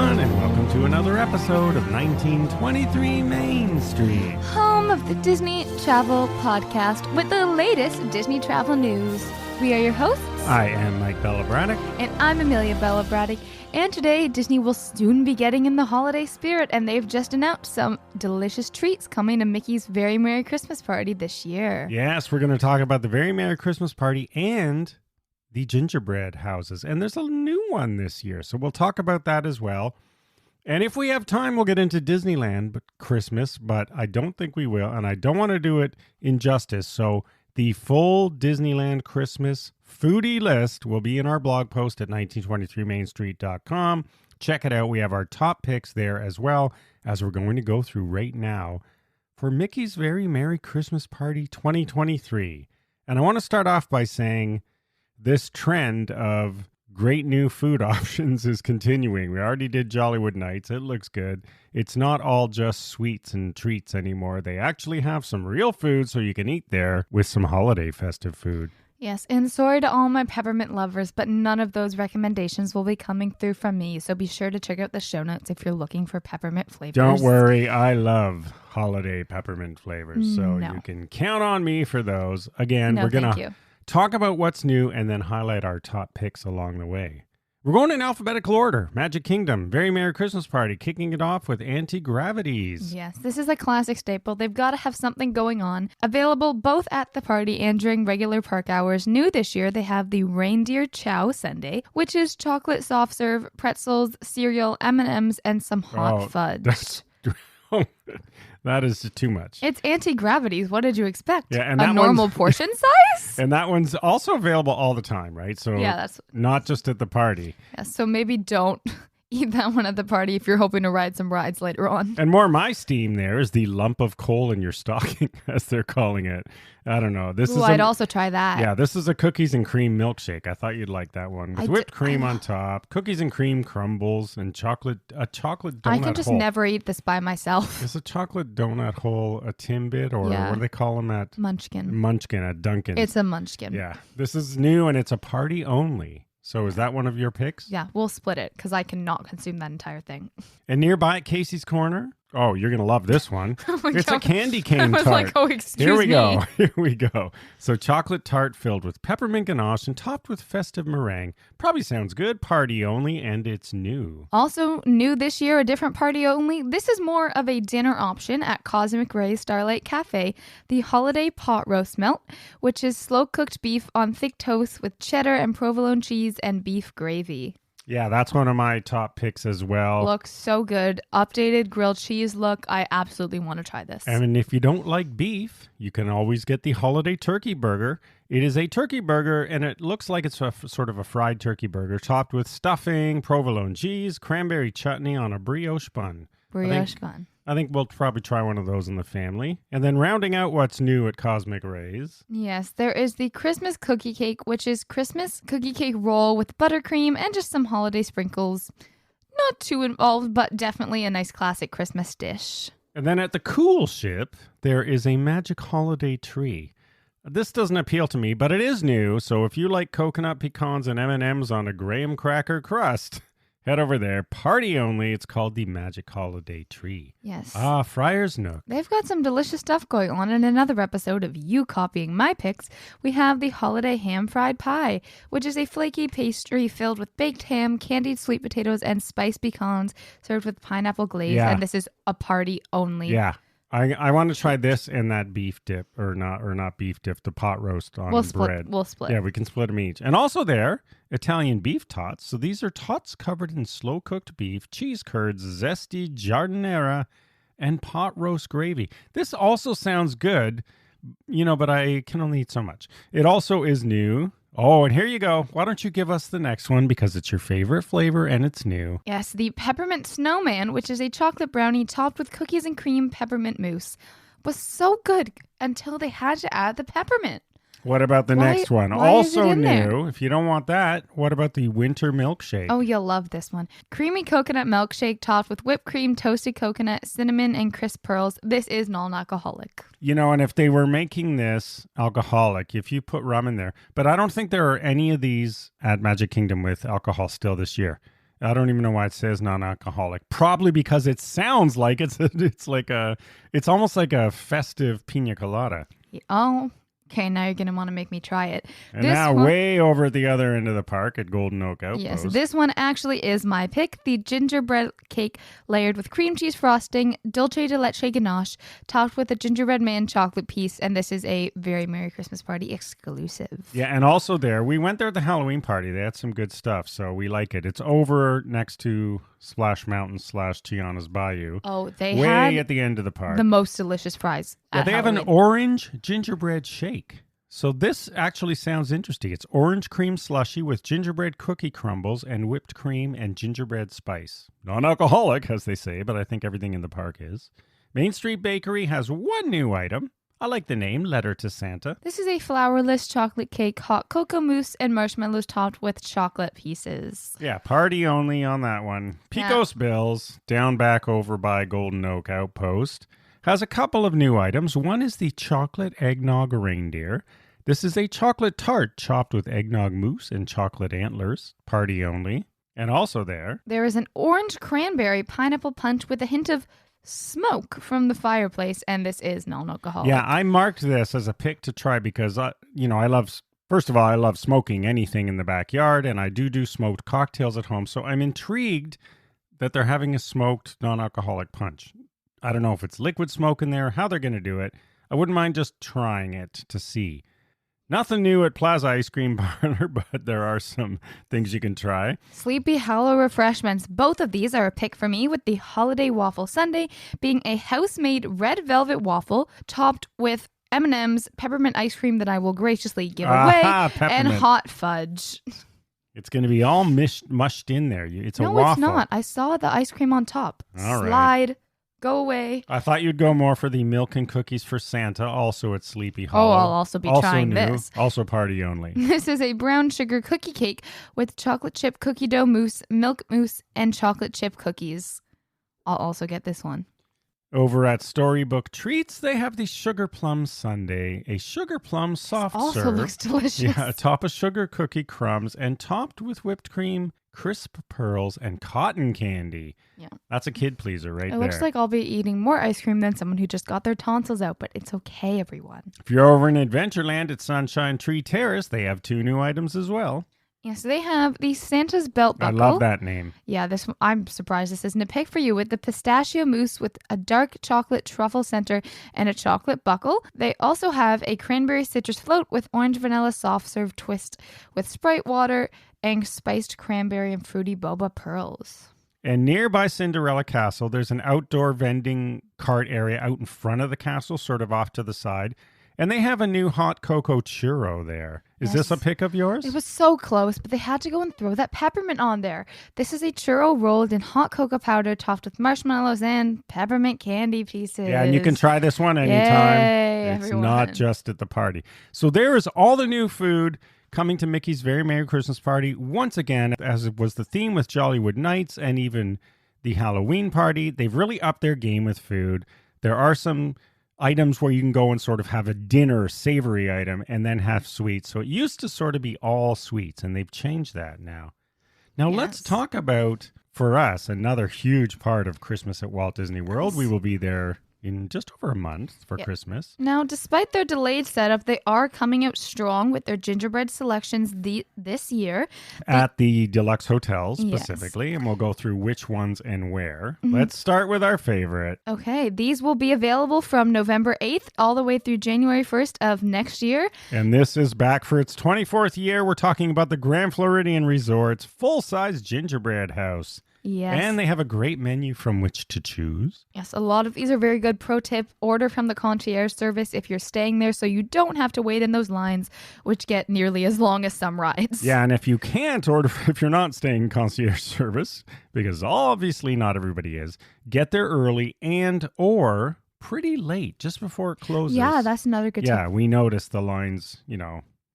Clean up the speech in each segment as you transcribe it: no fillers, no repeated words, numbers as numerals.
everyone, and welcome to another episode of 1923 Main Street. Home of the Disney Travel Podcast with the latest Disney travel news. We are your hosts. I am Mike Braddock. And I'm Amelia Braddock. And today, Disney will soon be getting in the holiday spirit, and they've just announced some delicious treats coming to Mickey's Very Merry Christmas Party this year. Yes, we're going to talk about the Very Merry Christmas Party and the gingerbread houses. And there's a new one this year, so we'll talk about that as well. And if we have time, we'll get into Disneyland Christmas, but I don't think we will, and I don't want to do it injustice. So the full Disneyland Christmas foodie list will be in our blog post at 1923mainstreet.com. Check it out. We have our top picks there as well, as we're going to go through right now for Mickey's Very Merry Christmas Party 2023. And I want to start off by saying this trend of great new food options is continuing. We already did Jollywood Nights. It looks good. It's not all just sweets and treats anymore. They actually have some real food so you can eat there with some holiday festive food. Yes, and sorry to all my peppermint lovers, but none of those recommendations will be coming through from me, so be sure to check out the show notes if you're looking for peppermint flavors. Don't worry, I love holiday peppermint flavors, so you can count on me for those. Again, we're going to talk about what's new and then highlight our top picks along the way. We're going in alphabetical order. Magic Kingdom, Very Merry Christmas Party, kicking it off with Anti-Gravities. Yes, this is a classic staple. They've got to have something going on. Available both at the party and during regular park hours. New this year, they have the Reindeer Chow Sundae, which is chocolate soft serve, pretzels, cereal, M&Ms, and some hot fudge. That is too much. It's anti-gravities. What did you expect? Yeah, and a normal portion size? And that one's also available all the time, right? So yeah, that's not just at the party. Yeah, so maybe don't eat that one at the party if you're hoping to ride some rides later on. And more my steam there is the lump of coal in your stocking, as they're calling it. I don't know. I'd also try that. Yeah, this is a cookies and cream milkshake. I thought you'd like that one. With whipped cream on top, cookies and cream crumbles, and a chocolate donut I can just never eat this by myself. Is a chocolate donut hole a Timbit, or what do they call them at? Munchkin. Munchkin at Dunkin'. It's a Munchkin. Yeah, this is new, and it's a party only. So is that one of your picks? Yeah, we'll split it because I cannot consume that entire thing. And nearby at Casey's Corner, oh, you're going to love this one. It's a candy cane I was tart. like, oh, excuse Here we me. go. Here we go. So chocolate tart filled with peppermint ganache and topped with festive meringue. Probably sounds good. Party only, and it's new. Also new this year, a different party only. This is more of a dinner option at Cosmic Ray Starlight Cafe. The Holiday Pot Roast Melt, which is slow-cooked beef on thick toast with cheddar and provolone cheese and beef gravy. Yeah, that's one of my top picks as well. Looks so good. Updated grilled cheese look. I absolutely want to try this. And if you don't like beef, you can always get the Holiday Turkey Burger. It is a turkey burger, and it looks like it's sort of a fried turkey burger, topped with stuffing, provolone cheese, cranberry chutney on a brioche bun. I think we'll probably try one of those in the family. And then rounding out what's new at Cosmic Rays. Yes, there is the Christmas cookie cake, which is Christmas cookie cake roll with buttercream and just some holiday sprinkles. Not too involved, but definitely a nice classic Christmas dish. And then at the Cool Ship, there is a magic holiday tree. This doesn't appeal to me, but it is new. So if you like coconut pecans and M&Ms on a graham cracker crust, head over there. Party only. It's called the Magic Holiday Tree. Yes. Friar's Nook. They've got some delicious stuff going on. In another episode of you copying my picks, we have the Holiday Ham Fried Pie, which is a flaky pastry filled with baked ham, candied sweet potatoes, and spiced pecans served with pineapple glaze. Yeah. And this is a party only. Yeah. I want to try this and that beef dip, or not beef dip, the pot roast on bread. We'll split. Yeah, we can split them each. And also there, Italian beef tots. So these are tots covered in slow-cooked beef, cheese curds, zesty giardiniera, and pot roast gravy. This also sounds good, but I can only eat so much. It also is new. Oh, and here you go. Why don't you give us the next one because it's your favorite flavor and it's new. Yes, the Peppermint Snowman, which is a chocolate brownie topped with cookies and cream peppermint mousse, was so good until they had to add the peppermint. What about the next one? Also new. If you don't want that, what about the winter milkshake? Oh, you'll love this one. Creamy coconut milkshake topped with whipped cream, toasted coconut, cinnamon, and crisp pearls. This is non-alcoholic. And if they were making this alcoholic, if you put rum in there, but I don't think there are any of these at Magic Kingdom with alcohol still this year. I don't even know why it says non-alcoholic. Probably because it sounds like it's almost like a festive pina colada. Oh, okay. Now you're going to want to make me try it. And now way over at the other end of the park at Golden Oak Outpost. Yes, this one actually is my pick. The gingerbread cake layered with cream cheese frosting, dulce de leche ganache, topped with a gingerbread man chocolate piece. And this is a very Merry Christmas Party exclusive. Yeah, and also we went there at the Halloween party. They had some good stuff, so we like it. It's over next to Splash Mountain / Tiana's Bayou. Oh, they way had at the end of the park. the most delicious fries. Yeah, they have an orange gingerbread shake. So this actually sounds interesting. It's orange cream slushy with gingerbread cookie crumbles and whipped cream and gingerbread spice. Non-alcoholic, as they say, but I think everything in the park is. Main Street Bakery has one new item. I like the name, Letter to Santa. This is a flourless chocolate cake, hot cocoa mousse, and marshmallows topped with chocolate pieces. Yeah, party only on that one. Pecos Bills, down back over by Golden Oak Outpost, has a couple of new items. One is the chocolate eggnog reindeer. This is a chocolate tart chopped with eggnog mousse and chocolate antlers. Party only. And also there is an orange cranberry pineapple punch with a hint of smoke from the fireplace, and this is non-alcoholic. Yeah, I marked this as a pick to try because, I love, first of all, I love smoking anything in the backyard, and I do smoked cocktails at home. So I'm intrigued that they're having a smoked non-alcoholic punch. I don't know if it's liquid smoke in there, how they're going to do it. I wouldn't mind just trying it to see. Nothing new at Plaza Ice Cream Parlor, but there are some things you can try. Sleepy Hollow refreshments. Both of these are a pick for me, with the Holiday Waffle Sundae being a house-made red velvet waffle topped with M&M's, peppermint ice cream that I will graciously give away, and hot fudge. It's going to be all mushed in there. It's a waffle. No, it's not. I saw the ice cream on top. All Slide. Go away. I thought you'd go more for the milk and cookies for Santa, also at Sleepy Hollow. Oh, I'll also be trying this. Also party only. This is a brown sugar cookie cake with chocolate chip cookie dough mousse, milk mousse, and chocolate chip cookies. I'll also get this one. Over at Storybook Treats, they have the Sugar Plum Sundae, a sugar plum soft serve. Also looks delicious. Yeah, atop of sugar cookie crumbs and topped with whipped cream, crisp pearls, and cotton candy. Yeah. That's a kid pleaser right there. It looks like I'll be eating more ice cream than someone who just got their tonsils out, but it's okay, everyone. If you're over in Adventureland at Sunshine Tree Terrace, they have 2 new items as well. Yeah, so they have the Santa's Belt Buckle. I love that name. Yeah, this one, I'm surprised this isn't a pick for you, with the pistachio mousse with a dark chocolate truffle center and a chocolate buckle. They also have a cranberry citrus float with orange vanilla soft serve twist with Sprite water and spiced cranberry and fruity boba pearls. And nearby Cinderella Castle, there's an outdoor vending cart area out in front of the castle, sort of off to the side. And they have a new hot cocoa churro there. Is this a pick of yours? It was so close, but they had to go and throw that peppermint on there. This is a churro rolled in hot cocoa powder topped with marshmallows and peppermint candy pieces. Yeah, and you can try this one anytime. Yay, it's everyone. not just at the party. So there is all the new food coming to Mickey's Very Merry Christmas Party. Once again, as it was the theme with Jollywood Nights and even the Halloween party, they've really upped their game with food. There are some items where you can go and sort of have a dinner savory item and then have sweets. So it used to sort of be all sweets, and they've changed that now. Now let's talk about, for us, another huge part of Christmas at Walt Disney World. We will be there in just over a month for Christmas. Now, despite their delayed setup, they are coming out strong with their gingerbread selections this year. At the deluxe hotels specifically, and we'll go through which ones and where. Mm-hmm. Let's start with our favorite. Okay, these will be available from November 8th all the way through January 1st of next year. And this is back for its 24th year. We're talking about the Grand Floridian Resort's full-size gingerbread house. Yes. And they have a great menu from which to choose. Yes, a lot of these are very good. Pro tip, order from the concierge service if you're staying there so you don't have to wait in those lines, which get nearly as long as some rides. Yeah, and if you can't order, if you're not staying in concierge service, because obviously not everybody is, get there early and or pretty late, just before it closes. Yeah, that's another good tip. Yeah, we noticed the lines,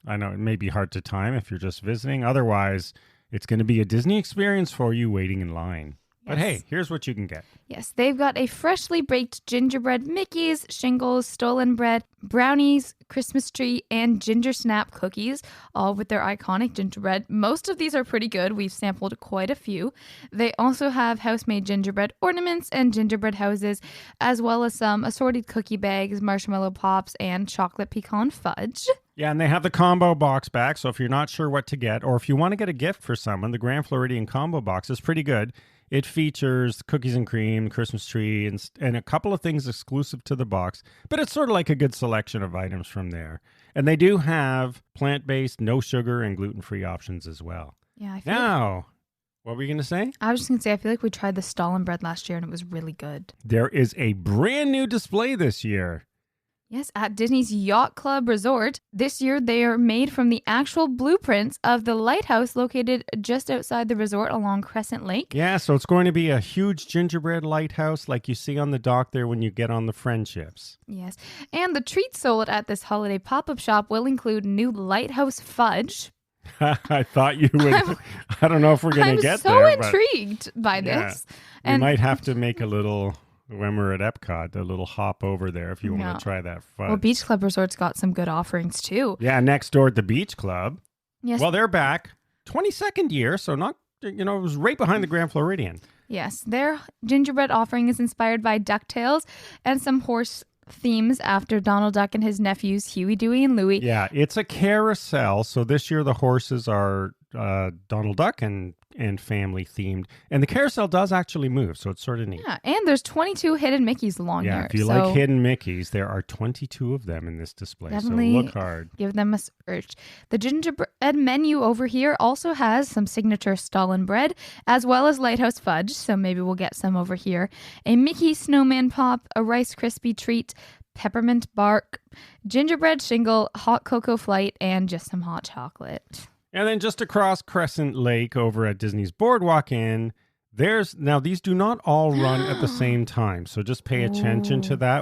I know it may be hard to time if you're just visiting. Otherwise, it's going to be a Disney experience for you waiting in line. But hey, here's what you can get. Yes, they've got a freshly baked gingerbread Mickeys, shingles, stolen bread, brownies, Christmas tree, and ginger snap cookies, all with their iconic gingerbread. Most of these are pretty good. We've sampled quite a few. They also have house-made gingerbread ornaments and gingerbread houses, as well as some assorted cookie bags, marshmallow pops, and chocolate pecan fudge. Yeah, and they have the combo box back, so if you're not sure what to get, or if you want to get a gift for someone, the Grand Floridian combo box is pretty good. It features cookies and cream, Christmas tree, and a couple of things exclusive to the box. But it's sort of like a good selection of items from there. And they do have plant-based, no sugar, and gluten-free options as well. Yeah, I feel Now, what were you going to say? I was just going to say, I feel like we tried the Stalin bread last year and it was really good. There is a brand new display this year. Yes, at Disney's Yacht Club Resort. This year, they are made from the actual blueprints of the lighthouse located just outside the resort along Crescent Lake. Yeah, so it's going to be a huge gingerbread lighthouse like you see on the dock there when you get on the Friendships. Yes, and the treats sold at this holiday pop-up shop will include new lighthouse fudge. I thought you would. I don't know if we're going to get there. I'm so intrigued by this. We might have to make a little... When we're at Epcot, a little hop over there if you want to try that fudge. Well, Beach Club Resort's got some good offerings too. Yeah, next door at the Beach Club. Yes. Well, they're back. 22nd year, so not, it was right behind the Grand Floridian. Yes, their gingerbread offering is inspired by DuckTales and some horse themes after Donald Duck and his nephews, Huey, Dewey, and Louie. Yeah, it's a carousel, so this year the horses are Donald Duck and family themed, and the carousel does actually move, so it's sort of neat. Yeah, and there's 22 hidden Mickeys along here. Yeah, if you like hidden Mickeys, there are 22 of them in this display, definitely so look hard. Give them a search. The gingerbread menu over here also has some signature Stalin bread, as well as lighthouse fudge, so maybe we'll get some over here. A Mickey snowman pop, a Rice Krispie treat, peppermint bark, gingerbread shingle, hot cocoa flight, and just some hot chocolate. And then just across Crescent Lake over at Disney's Boardwalk Inn, now these do not all run at the same time, so just pay attention to that.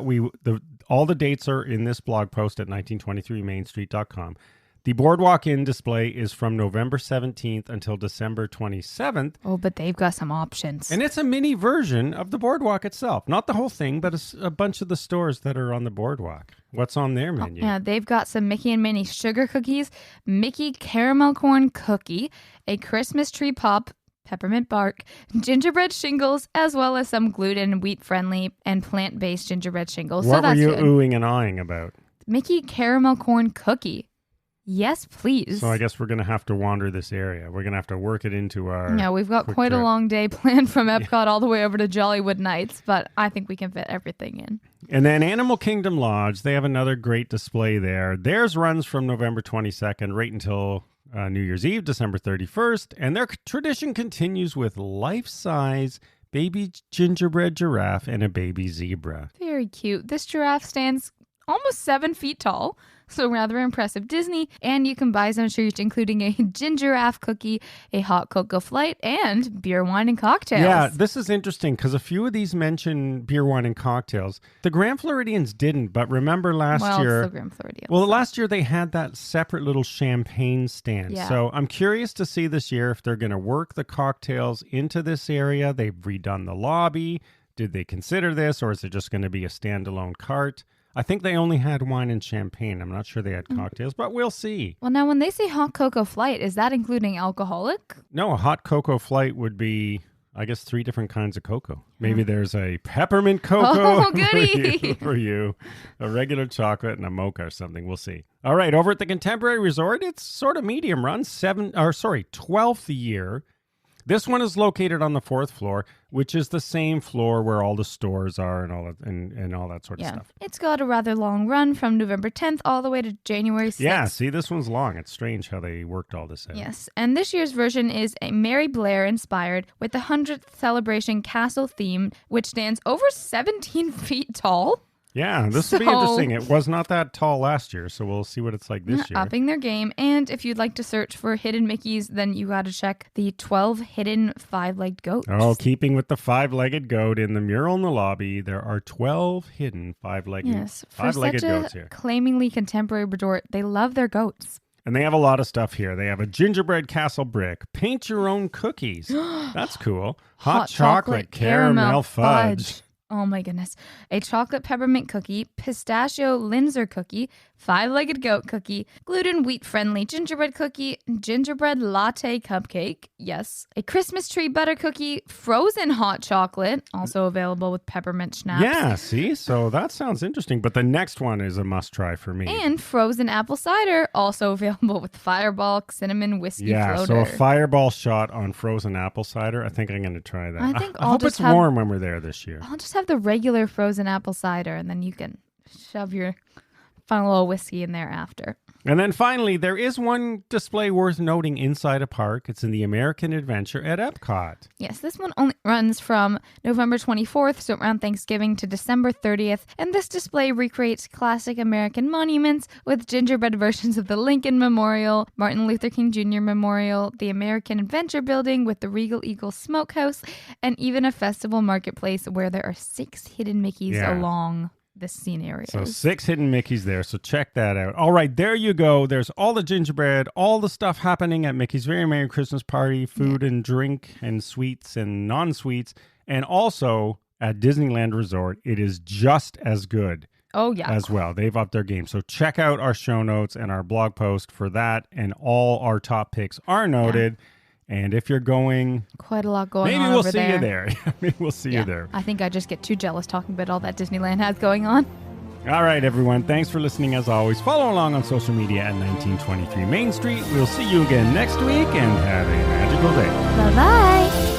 All the dates are in this blog post at 1923mainstreet.com. The Boardwalk Inn display is from November 17th until December 27th. Oh, but they've got some options. And it's a mini version of the boardwalk itself. Not the whole thing, but a bunch of the stores that are on the boardwalk. What's on their menu? Yeah, they've got some Mickey and Minnie sugar cookies, Mickey caramel corn cookie, a Christmas tree pop, peppermint bark, gingerbread shingles, as well as some gluten, wheat-friendly, and plant-based gingerbread shingles. What were you oohing and eyeing about? Mickey caramel corn cookie. Yes, please. So I guess we're going to have to wander this area. We're going to have to work it into our... Yeah, we've got quite a long day planned from Epcot all the way over to Jollywood Nights, but I think we can fit everything in. And then Animal Kingdom Lodge, they have another great display there. Theirs runs from November 22nd right until New Year's Eve, December 31st. And their tradition continues with life-size baby gingerbread giraffe and a baby zebra. Very cute. This giraffe stands almost 7 feet tall. So rather impressive. Disney, and you can buy some treats, including a gingeraffe cookie, a hot cocoa flight, and beer, wine, and cocktails. Yeah, this is interesting because a few of these mention beer, wine, and cocktails. The Grand Floridians didn't, but remember last year... It's the Grand Floridians. Well, last year they had that separate little champagne stand. Yeah. So I'm curious to see this year if they're going to work the cocktails into this area. They've redone the lobby. Did they consider this, or is it just going to be a standalone cart? I think they only had wine and champagne. I'm not sure they had cocktails, but we'll see. Well, now, when they say hot cocoa flight, is that including alcoholic? No, a hot cocoa flight would be, I guess, 3 different kinds of cocoa. Maybe there's a peppermint cocoa Oh, goody. for you, a regular chocolate, and a mocha or something. We'll see. All right, over at the Contemporary Resort, it's sort of medium run, 12th year. This one is located on the 4th floor, which is the same floor where all the stores are and all that sort of stuff. It's got a rather long run from November 10th all the way to January 6th. Yeah, see, this one's long. It's strange how they worked all this out. Yes, and this year's version is a Mary Blair inspired with the 100th celebration castle theme, which stands over 17 feet tall. Yeah, this will be interesting. It was not that tall last year, so we'll see what it's like this year. Upping their game. And if you'd like to search for hidden Mickeys, then you got to check the 12 hidden 5-legged goats. Oh, keeping with the 5-legged goat in the mural in the lobby, there are 12 hidden 5-legged Yes, for such a goats here. claimingly contemporary resort, they love their goats. And they have a lot of stuff here. They have a gingerbread castle brick, paint your own cookies. That's cool. Hot chocolate caramel fudge. Oh my goodness. A chocolate peppermint cookie, pistachio Linzer cookie, 5-legged goat cookie, gluten wheat friendly gingerbread cookie, gingerbread latte cupcake. Yes. A Christmas tree butter cookie, frozen hot chocolate, also available with peppermint schnapps. Yeah, see? So that sounds interesting. But the next one is a must try for me. And frozen apple cider, also available with fireball cinnamon whiskey floater. So a fireball shot on frozen apple cider. I think I'm going to try that. I hope it's warm when we're there this year. I'll just have the regular frozen apple cider, and then you can shove your fun little whiskey in there after. And then finally, there is one display worth noting inside a park. It's in the American Adventure at Epcot. Yes, this one only runs from November 24th, so around Thanksgiving, to December 30th. And this display recreates classic American monuments with gingerbread versions of the Lincoln Memorial, Martin Luther King Jr. Memorial, the American Adventure Building with the Regal Eagle Smokehouse, and even a festival marketplace where there are 6 hidden Mickeys along the scenario. So 6 hidden Mickeys there. So check that out. All right, there you go. There's all the gingerbread, all the stuff happening at Mickey's Very Merry Christmas Party, food and drink and sweets and non-sweets. And also at Disneyland Resort, it is just as good. Oh, yeah. As well. They've upped their game. So check out our show notes and our blog post for that. And all our top picks are noted. Yeah. And if you're going... Quite a lot going on over there. Maybe we'll see you there. Maybe we'll see you there. I think I just get too jealous talking about all that Disneyland has going on. All right, everyone. Thanks for listening as always. Follow along on social media at 1923 Main Street. We'll see you again next week and have a magical day. Bye-bye.